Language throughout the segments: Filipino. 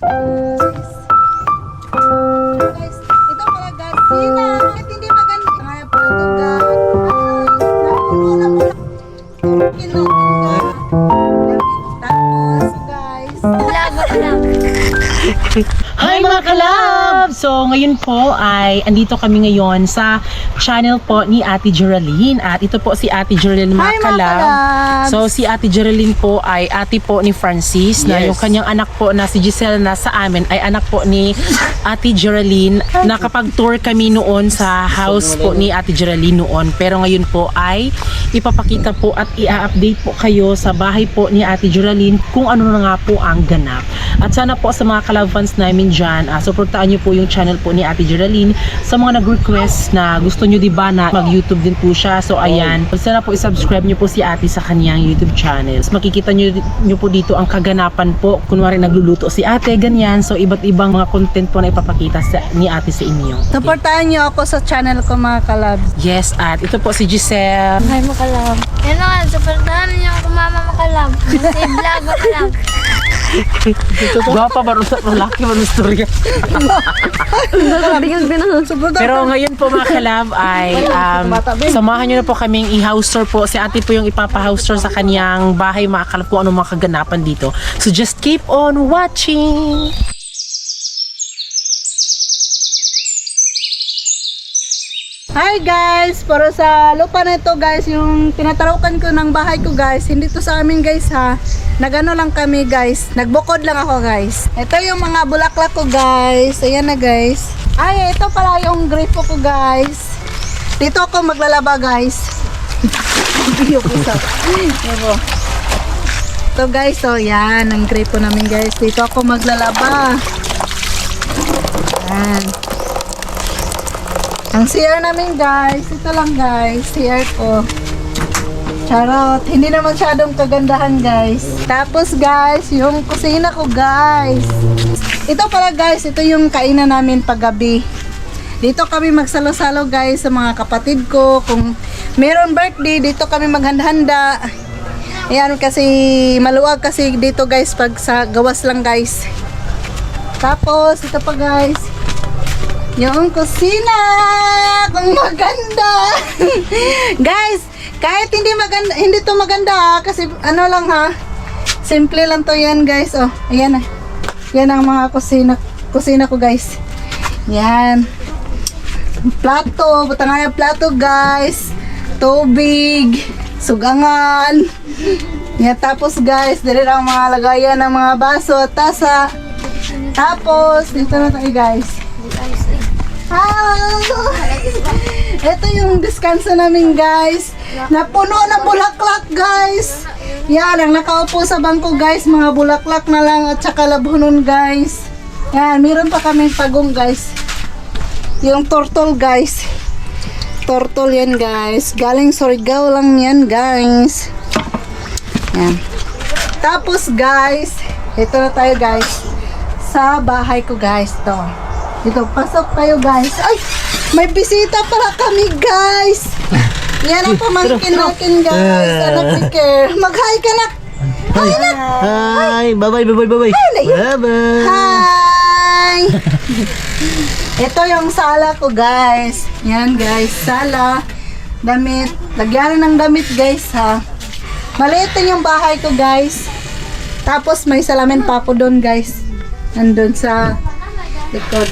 Guys, ito pala guys, sina, kahit hindi maganda, kaya pa ito guys. Napuno na mula. Tapos guys, Lago lang. Hi mga kalab! So ngayon po ay andito kami ngayon sa channel po ni Ate Geraldine. At ito po si Ate Geraldine mga Hi, mga kalab. kalabs! So si Ate Geraldine po ay ate po ni Francis na yung kanyang anak po na si Giselle na sa amin ay anak po ni Ate Geraldine. Nakapag-tour kami noon sa house po ni Ate Geraldine noon. Pero ngayon po ay ipapakita po at i-update po kayo sa bahay po ni Ate Geraldine kung ano na nga po ang ganap. At sana po sa mga kalab fans namin dyan, supportaan nyo po yung channel po ni Ate Geraldine. Sa mga nag-request na gusto nyo diba na mag-YouTube din po siya. So ayan, sana po i-subscribe nyo po si Ate sa kanyang YouTube channels. Makikita nyo po dito ang kaganapan po. Kunwari nagluluto si Ate, ganyan. So iba't ibang mga content po na ipapakita ni Ate sa inyo. supportahan niyo ako sa channel ko mga kalabs. Yes, at ito po si Giselle. Hi, makalab. Yan naman, supportahan niyo ako mama makalab. Kasi vlog makalab. Gwapa ba rin sa lalaki ba ng storya? Pero ngayon po mga kalab ay samahan nyo na po kaming i-house tour po. Si Ate po yung ipapa-house tour sa kanyang bahay, mga kalab po anong mga kaganapan dito. So just keep on watching! Hi guys! Para sa lupa na ito guys, yung tinatarukan ko ng bahay ko guys, hindi to sa amin guys ha. Nagano lang kami guys, nagbukod lang ako guys. Ito yung mga bulaklak ko guys, ayan na guys. Ay, ito pala yung gripo ko guys. Dito ako maglalaba guys. Ito guys, so yan, ang gripo namin guys. Dito ako maglalaba. Yan. Ang CR namin guys, ito lang guys, CR ko. Charot, hindi naman masyadong kagandahan guys. Tapos guys, yung kusina ko guys. Ito pala guys, ito yung kainan namin paggabi. Dito kami magsalo-salo guys sa mga kapatid ko. Kung meron birthday, dito kami maghanda-handa. Ayan kasi maluwag kasi dito guys pag sa gawas lang guys. Tapos ito pa guys, yung kusina kung maganda. Guys, kahit hindi maganda, hindi to maganda kasi ano lang ha, simple lang to yan guys. Oh, ayan na, yan ang mga kusina ko guys. Yan, plato, butangaya plato guys, tubig, sugangan. Yan, tapos guys, dali lang mga lagayan ng mga baso at tasa. Tapos dito na tayo guys. Ito yung deskanso namin guys, napuno ng bulaklak guys. Yan, ang nakaupo sa bangko guys, mga bulaklak na lang at saka labunon guys. Yan, meron pa kaming pagong guys, yung turtle guys. Turtle yan guys, galing Surigao lang yan guys. Yan. Tapos guys, ito na tayo guys sa bahay ko guys. Dito, pasok kayo guys. Ay, may bisita pala kami guys. Yan ang pamangkin natin guys. Anak ni Care. Mag-hi ka na. Hi na. Hi. Bye-bye, bye-bye, bye-bye. Bye-bye. Hi. Ito yung sala ko guys. Yan guys, sala. Damit. Lagyan ng damit guys ha. Maliit din yung bahay ko guys. Tapos may salamin pa ako doon guys. Nandun sa likod.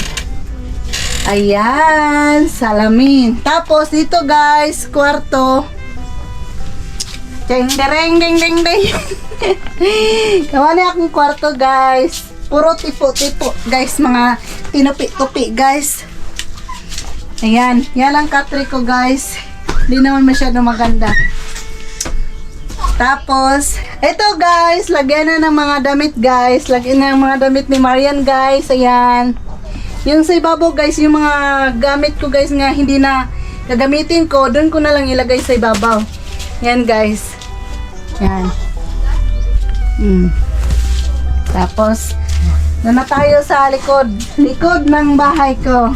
Ayan, salamin. Tapos dito guys, kwarto. Ding ding ding ding ding. Kawali akong kwarto guys. Puro tipo-tipo guys, mga tinupi-tupi guys. Ayan, yan ang katri ko guys. Hindi naman masyado maganda. Tapos, ito guys, lagyan na ng mga damit guys. Lagyan na ng mga damit ni Marian guys. Ayan. Yung sa ibabaw guys, yung mga gamit ko guys nga hindi na gagamitin ko, doon ko na lang ilagay sa ibabaw. Yan guys. Yan. Tapos, na tayo sa likod ng bahay ko.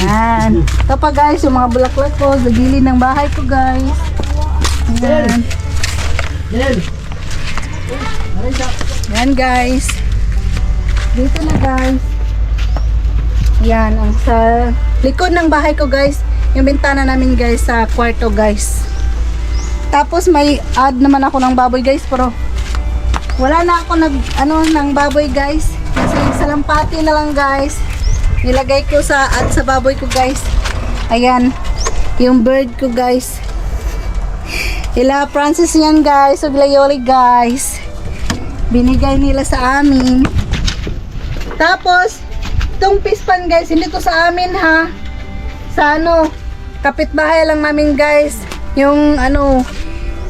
Yan. Ito pa guys, yung mga bulaklak ko sa gilid ng bahay ko guys. Yan. Yan guys. Dito na guys. Yan, ang sa likod ng bahay ko guys. Yung bintana namin guys sa kwarto guys. Tapos may add naman ako ng baboy guys, pero wala na ako ng baboy guys. Kasi salampati na lang guys. Nilagay ko sa add sa baboy ko guys. Ayan, yung bird ko guys. Ila Francis yan guys, Uglayoli guys. Binigay nila sa amin. Tapos, itong pispan guys, hindi to sa amin ha. Sa kapitbahay lang namin guys. Yung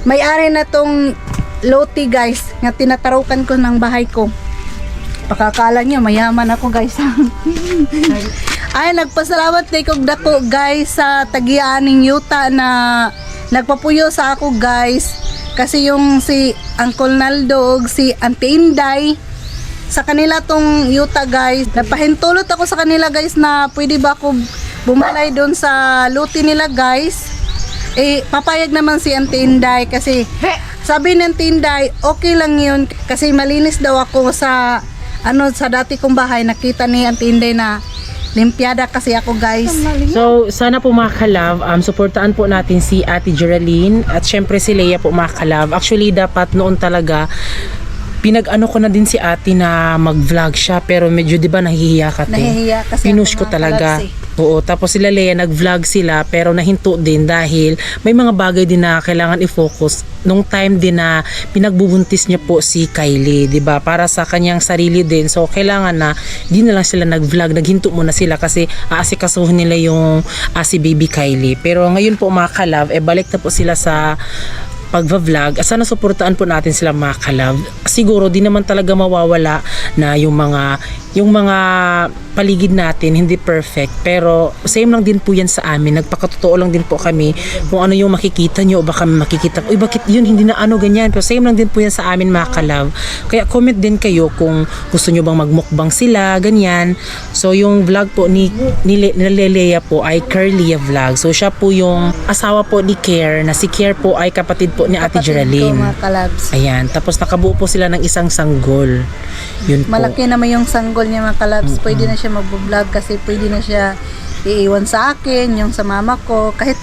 may-ari na tong loti guys, nga tinatarukan ko ng bahay ko. Pakakala nyo, mayaman ako guys. Ay, nagpasalamat na kong dako guys sa tagianing yuta na nagpapuyo sa ako guys. Kasi yung si Uncle Naldo, si Auntie Inday, sa kanila tong yuta guys. Napahintulot ako sa kanila guys na pwede ba ako bumalay doon sa luti nila guys. Papayag naman si Auntie Inday kasi sabi ng Auntie Inday, okay lang yun. Kasi malinis daw ako sa sa dati kong bahay. Nakita ni Auntie Inday na limpyada kasi ako guys. So, sana po mga ka-love, suportaan po natin si Ate Geraldine at syempre si Leia po mga ka-love. Actually, dapat noon talaga pinag-ano ko na din si ate na mag-vlog siya, pero medyo 'di ba nahihiya ka, te? Nahihiya kasi pinush ako ko talaga. mga Oo, tapos sila Leia nag-vlog sila pero nahinto din dahil may mga bagay din na kailangan i-focus nung time din na pinagbubuntis niya po si Kylie, 'di ba? Para sa kanyang sarili din. So kailangan na di na lang sila nag-vlog, naghinto muna sila kasi aasikasuhin nila yung si baby Kylie. Pero ngayon po mga ka-love, balik na po sila sa pagva-vlog. Sana suportaan po natin sila mga ka-love. Siguro di naman talaga mawawala na yung mga paligid natin hindi perfect, pero same lang din po yan sa amin. Nagpakatotoo lang din po kami kung ano yung makikita nyo o baka makikita uy bakit yun hindi na ganyan, pero same lang din po yan sa amin mga ka-love. Kaya comment din kayo kung gusto nyo bang magmukbang sila ganyan. So yung vlog po ni Leia po ay Curlia Vlog. So siya po yung asawa po ni Care, na si Care po ay kapatid po ni Ate Geraldine. Mga kalabs. Ayan, tapos nakabuo po sila ng isang sanggol. Yun po. Malaki naman yung sanggol niya mga kalabs. Pwede na siya mag-vlog kasi pwede na siya iiwan sa akin, yung sa mama ko, kahit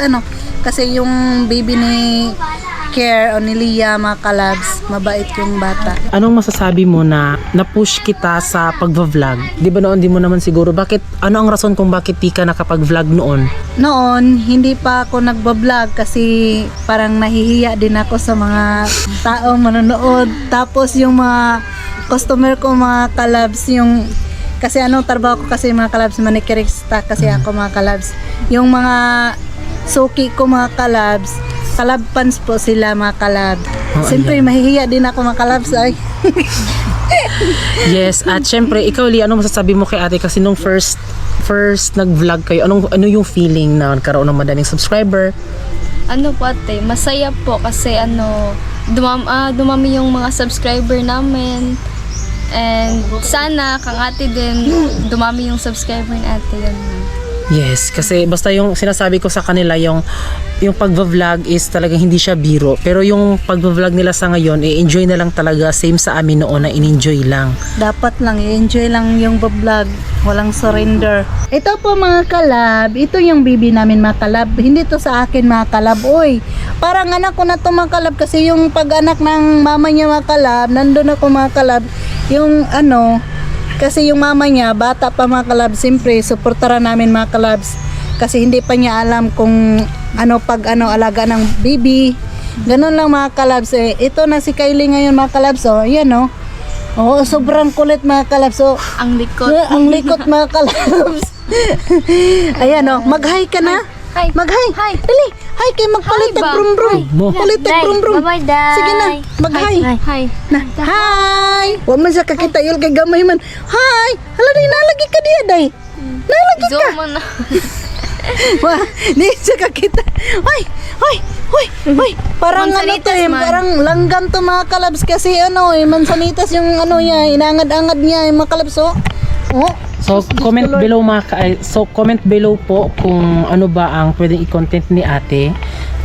kasi yung baby ni Care o ni Leia mga kalabs, mabait yung bata. Anong masasabi mo na na-push kita sa pagva-vlog? Di ba noon di mo naman siguro, ano ang rason kung bakit di ka nakapag-vlog noon? Noon, hindi pa ako nagbablog kasi parang nahihiya din ako sa mga taong manonood. Tapos yung mga customer ko mga kalabs, yung kasi trabaho ko kasi mga kalabs, manicurista kasi ako mga kalabs. Yung mga suki ko mga kalabs, kalab pants po sila mga kalab. Siyempre mahihiya din ako mga kalabs ay. Yes, at syempre ikaw Lee, ano masasabi mo kay ate kasi nung first nag-vlog kayo, ano yung feeling na nagkaroon ng madaming subscriber? Ano po ate, masaya po kasi dumami yung mga subscriber namin. And sana kang ate din dumami yung subscriber ni ate yun. Yes, kasi basta yung sinasabi ko sa kanila yung pagva-vlog is talagang hindi siya biro. Pero yung pagva-vlog nila sa ngayon, enjoy na lang talaga. Same sa amin noon na in-enjoy lang. Dapat lang, i-enjoy lang yung vlog. Walang surrender. Ito po mga kalab, ito yung baby namin mga kalab. Hindi to sa akin mga kalab. Uy, parang anak ko na to mga kalab kasi yung pag-anak ng mama niya mga kalab, nandun ako mga kalab. Yung kasi yung mama niya, bata pa mga kalabs, siyempre, suportaran namin mga kalabs. Kasi hindi pa niya alam kung alaga ng baby. Ganun lang mga kalabs. Ito na si Kylie ngayon mga kalabs. Yan Oo, sobrang kulit mga kalabs. Ang likot. Ang likot mga kalabs. Ayan mag-hi ka na. Hi. Mag-hi. Hi. Dali. Hi kay magpalit Hi, tag ba? brum-brum. Palit tag brum-brum. Bye-bye, Day. Sige na, mag-hi. Hi. Na, hi! Wa man siya kakita yun kay gamay man. Hi! Hala day, nalagi ka diya day. Nalagi ka. Zoom mo na. Wa, di siya kakita. Hoy! Parang Mansanitas man. parang langgam to mga kalabs kasi mansanitas yung niya, inangad-angad niya yung mga kalabs So comment below po kung ano ba ang pwedeng i-content ni ate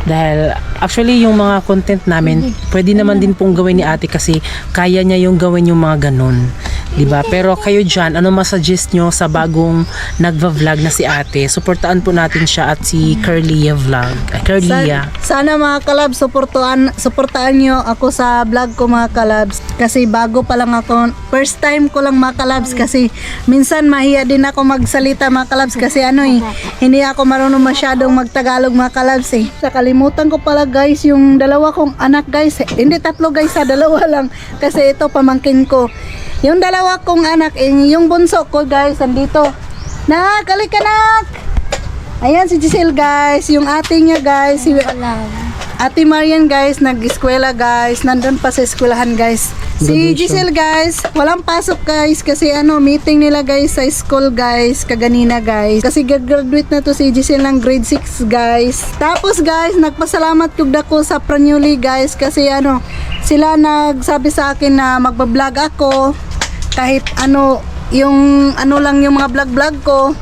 dahil Actually, yung mga content namin, pwede naman din pong gawin ni ate kasi kaya niya yung gawin yung mga ganun. Diba? Pero kayo dyan, ano masuggest nyo sa bagong nagva-vlog na si ate? Suportaan po natin siya at si Curlia Vlog. Curlia. Sana mga kalabs, suportaan nyo ako sa vlog ko mga kalabs. Kasi bago pa lang ako, first time ko lang mga kalabs kasi minsan mahiya din ako magsalita mga kalabs kasi hindi ako marunong masyadong magtagalog mga kalabs eh. Nakalimutan ko pala guys yung dalawa kong anak guys. Hindi tatlo guys, dalawa lang. Kasi ito pamangkin ko. Yung dalawa kong anak, yung bunso ko guys, andito. Nak, halika nak! Ayan si Giselle guys, yung ate niya guys, si Ate Marian guys, nag-eskwela guys, nandun pa sa eskwelahan guys. Si Giselle guys, walang pasok guys kasi meeting nila guys sa school guys, kaganina guys. Kasi graduate na to si Giselle ng grade 6 guys. Tapos guys, nagpasalamat kog dako sa Pranyuli guys kasi sila nagsabi sa akin na magba-vlog ako. Kahit yung lang yung mga vlog ko,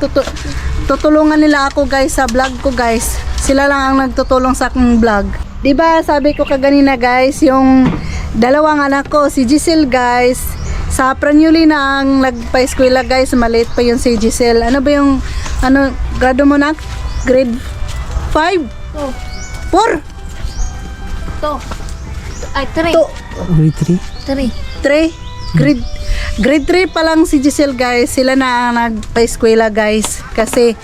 tutulungan nila ako guys sa vlog ko guys. Sila lang ang nagtutulong sa aking vlog. 'Di ba sabi ko kaganina guys, yung dalawang anak ko, si Giselle guys, sa Pranyuli na ang nagpa-eskwela guys, maliit pa yun si Giselle. Ano ba yung grado mo na? Grade 5? 4? 3. Grade 3? 3? Grade 3 pa lang si Giselle guys, sila na ang nagpa-eskwela guys. Kasi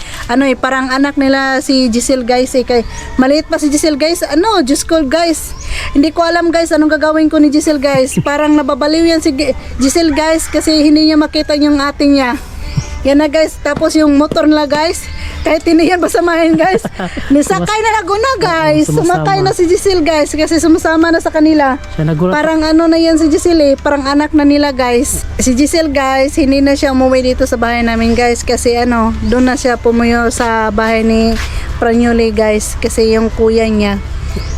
parang anak nila si Giselle guys kay maliit pa si Giselle guys. Diyos ko guys, hindi ko alam guys anong gagawin ko ni Giselle guys. Parang nababaliw yan si Giselle guys kasi hindi niya makita yung ate niya. Yan na guys, tapos yung motor nila guys, kahit hindi yan basamahin guys, nisakay na laguna guys, sumakay na si Giselle guys kasi sumasama na sa kanila. Parang na yan si Giselle parang anak na nila guys. Si Giselle guys, hindi na siya umuwi dito sa bahay namin guys kasi doon na siya pumuyo sa bahay ni Pranyuli guys kasi yung kuya niya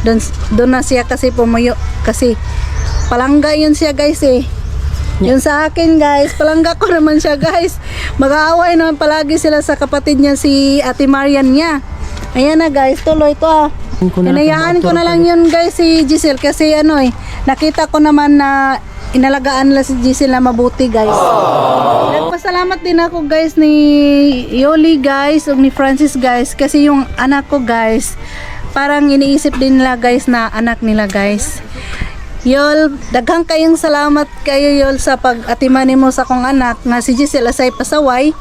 doon na siya kasi pumuyo kasi palangga yun siya guys eh. Yun sa akin guys, palangga ko naman siya guys. Mag-aaway naman palagi sila sa kapatid niya si Ate Marian niya. Ayan na guys, tuloy to Hinayaan ko na lang yun guys si Giselle kasi nakita ko naman na inalagaan nila si Giselle na mabuti guys. Nagpasalamat din ako guys ni Yoli guys o ni Francis guys kasi yung anak ko guys, parang iniisip din nila guys na anak nila guys. Yol, daghang kayong salamat kayo Yol sa pag-atiman mo sa kong anak nga si Giselle asay pasaway.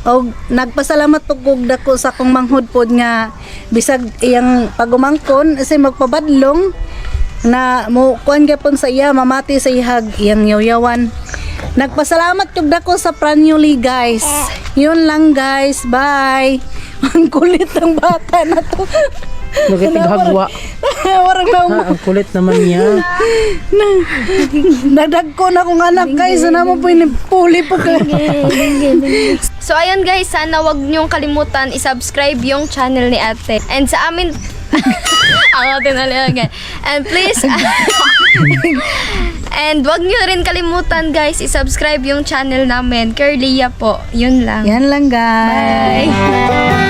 O nagpasalamat po kog dako sa kong manghud pod nga bisag iyang pagumangkon asay magpabadlong na mo kuan gyapon sa iya mamati sa ihag iyang yaw-yawan. Nagpasalamat kog dako sa Pranyuli guys. Yun lang guys, bye. Ang kulit ng bata na to. Nagitighagwa. Warang na Ang kulit naman niya. Nadagko na kong anak guys. Sana mo po inipuli po ka. So ayun guys, sana wag niyong kalimutan i-subscribe yung channel ni ate. And sa amin ang atin alagay. And please and wag niyo rin kalimutan guys i-subscribe yung channel namin, Curlia po. Yun lang. Yan lang guys. Bye.